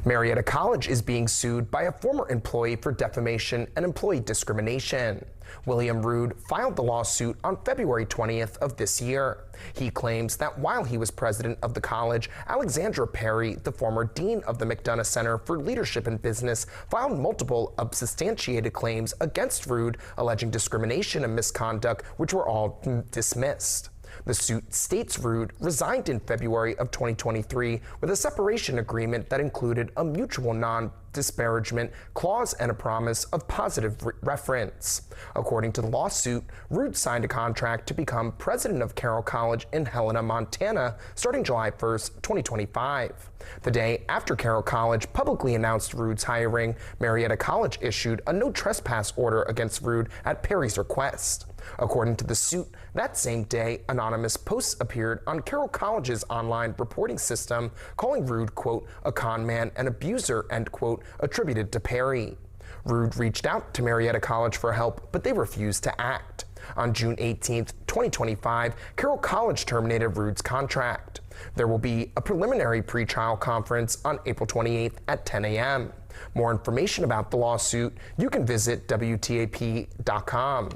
Marietta College is being sued by a former employee for defamation and employee discrimination. William Rood filed the lawsuit on February 20th of this year. He claims that while he was president of the college, Alexandra Perry, the former dean of the McDonough Center for Leadership and Business, filed multiple unsubstantiated claims against Rood, alleging discrimination and misconduct, which were all dismissed. The suit states Rood resigned in February of 2023 with a separation agreement that included a mutual non-disparagement clause and a promise of positive reference. According to the lawsuit, Rood signed a contract to become president of Carroll College in Helena, Montana, starting July 1st, 2025. The day after Carroll College publicly announced Rood's hiring, Marietta College issued a no trespass order against Rood at Perry's request. According to the suit, that same day, anonymous posts appeared on Carroll College's online reporting system, calling Rood, quote, a con man and abuser, end quote, attributed to Perry. Rood reached out to Marietta College for help, but they refused to act. On June 18, 2025, Carroll College terminated Rood's contract. There will be a preliminary pretrial conference on April 28th at 10 a.m. More information about the lawsuit, you can visit WTAP.com.